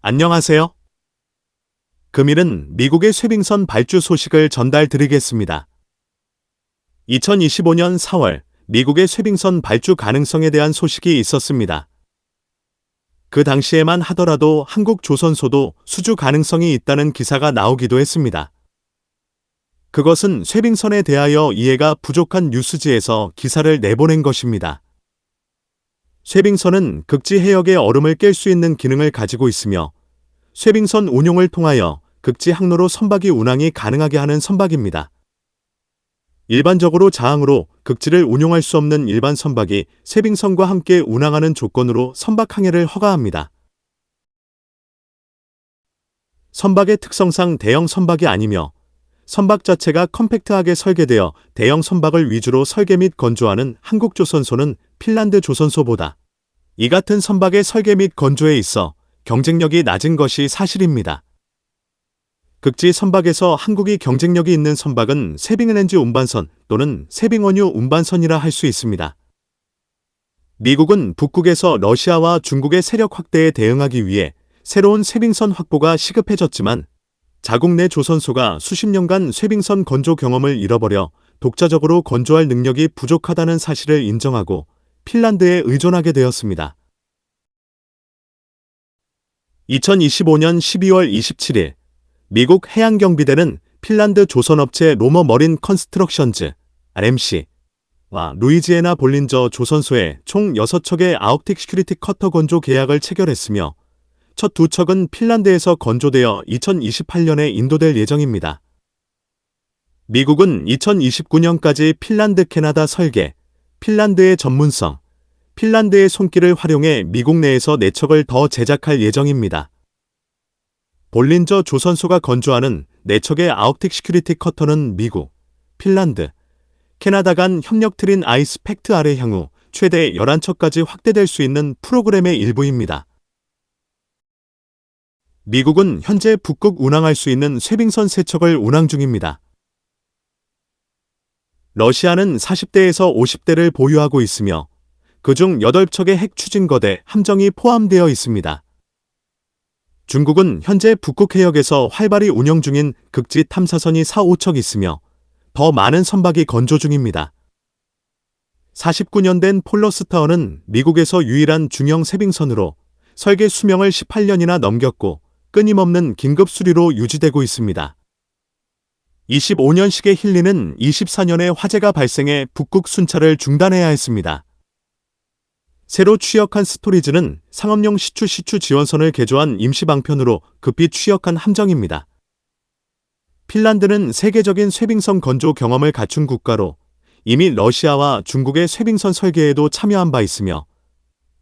안녕하세요. 금일은 미국의 쇠빙선 발주 소식을 전달드리겠습니다. 2025년 4월, 미국의 쇠빙선 발주 가능성에 대한 소식이 있었습니다. 그 당시에만 하더라도 한국 조선소도 수주 가능성이 있다는 기사가 나오기도 했습니다. 그것은 쇠빙선에 대하여 이해가 부족한 뉴스지에서 기사를 내보낸 것입니다. 쇠빙선은 극지 해역의 얼음을 깰 수 있는 기능을 가지고 있으며 쇠빙선 운용을 통하여 극지 항로로 선박이 운항이 가능하게 하는 선박입니다. 일반적으로 자항으로 극지를 운용할 수 없는 일반 선박이 쇠빙선과 함께 운항하는 조건으로 선박 항해를 허가합니다. 선박의 특성상 대형 선박이 아니며 선박 자체가 컴팩트하게 설계되어 대형 선박을 위주로 설계 및 건조하는 한국 조선소는 핀란드 조선소보다 이 같은 선박의 설계 및 건조에 있어 경쟁력이 낮은 것이 사실입니다. 극지 선박에서 한국이 경쟁력이 있는 선박은 세빙엔엔지 운반선 또는 세빙원유 운반선이라 할 수 있습니다. 미국은 북극에서 러시아와 중국의 세력 확대에 대응하기 위해 새로운 쇠빙선 확보가 시급해졌지만 자국 내 조선소가 수십 년간 쇠빙선 건조 경험을 잃어버려 독자적으로 건조할 능력이 부족하다는 사실을 인정하고 핀란드에 의존하게 되었습니다. 2025년 12월 27일, 미국 해양경비대는 핀란드 조선업체 로머 머린 컨스트럭션즈 (RMC)와 루이지애나 볼린저 조선소에 총 6척의 아욱틱 시큐리티 커터 건조 계약을 체결했으며 첫 두 척은 핀란드에서 건조되어 2028년에 인도될 예정입니다. 미국은 2029년까지 핀란드 캐나다 설계, 핀란드의 전문성, 핀란드의 손길을 활용해 미국 내에서 4척을 더 제작할 예정입니다. 볼린저 조선소가 건조하는 4척의 아욱틱 시큐리티 커터는 미국, 핀란드, 캐나다 간 협력 트린 아이스 팩트 아래 향후 최대 11척까지 확대될 수 있는 프로그램의 일부입니다. 미국은 현재 북극 운항할 수 있는 쇠빙선 3척을 운항 중입니다. 러시아는 40대에서 50대를 보유하고 있으며 그중 8척의 핵 추진거대 함정이 포함되어 있습니다. 중국은 현재 북극 해역에서 활발히 운영 중인 극지 탐사선이 4-5척 있으며 더 많은 선박이 건조 중입니다. 49년 된 폴러스타어는 미국에서 유일한 중형 쇠빙선으로 설계 수명을 18년이나 넘겼고 끊임없는 긴급 수리로 유지되고 있습니다. 25년식의 힐리는 24년에 화재가 발생해 북극 순찰을 중단해야 했습니다. 새로 취역한 스토리즈는 상업용 시추 지원선을 개조한 임시 방편으로 급히 취역한 함정입니다. 핀란드는 세계적인 쇠빙선 건조 경험을 갖춘 국가로 이미 러시아와 중국의 쇠빙선 설계에도 참여한 바 있으며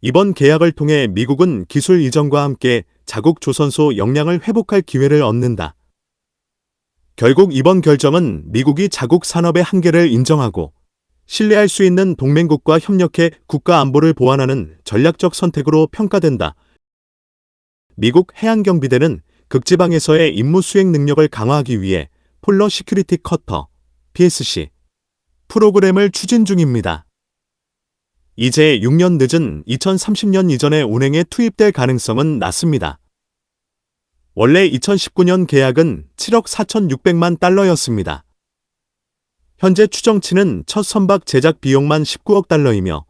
이번 계약을 통해 미국은 기술 이전과 함께 자국 조선소 역량을 회복할 기회를 얻는다. 결국 이번 결정은 미국이 자국 산업의 한계를 인정하고 신뢰할 수 있는 동맹국과 협력해 국가 안보를 보완하는 전략적 선택으로 평가된다. 미국 해양경비대는 극지방에서의 임무 수행 능력을 강화하기 위해 폴러 시큐리티 커터 (PSC) 프로그램을 추진 중입니다. 이제 6년 늦은 2030년 이전에 운행에 투입될 가능성은 낮습니다. 원래 2019년 계약은 7억 4,600만 달러였습니다. 현재 추정치는 첫 선박 제작 비용만 19억 달러이며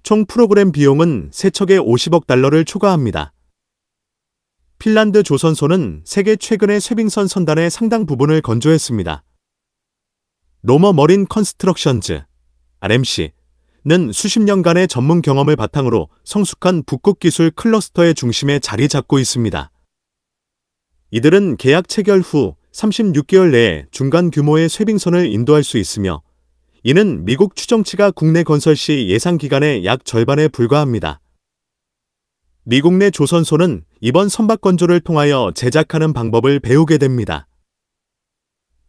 총 프로그램 비용은 3척에 50억 달러를 초과합니다. 핀란드 조선소는 세계 최근의 쇠빙선 선단의 상당 부분을 건조했습니다. 로머 머린 컨스트럭션즈 (RMC)는 수십 년간의 전문 경험을 바탕으로 성숙한 북극 기술 클러스터의 중심에 자리 잡고 있습니다. 이들은 계약 체결 후 36개월 내에 중간 규모의 쇠빙선을 인도할 수 있으며 이는 미국 추정치가 국내 건설 시 예상 기간의 약 절반에 불과합니다. 미국 내 조선소는 이번 선박 건조를 통하여 제작하는 방법을 배우게 됩니다.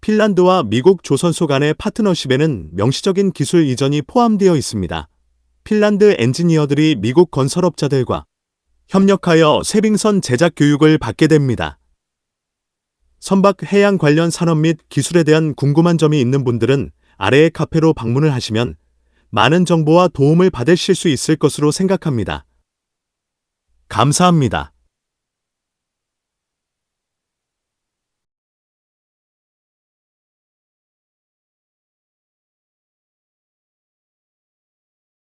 핀란드와 미국 조선소 간의 파트너십에는 명시적인 기술 이전이 포함되어 있습니다. 핀란드 엔지니어들이 미국 건설업자들과 협력하여 쇠빙선 제작 교육을 받게 됩니다. 선박 해양 관련 산업 및 기술에 대한 궁금한 점이 있는 분들은 아래의 카페로 방문을 하시면 많은 정보와 도움을 받으실 수 있을 것으로 생각합니다. 감사합니다.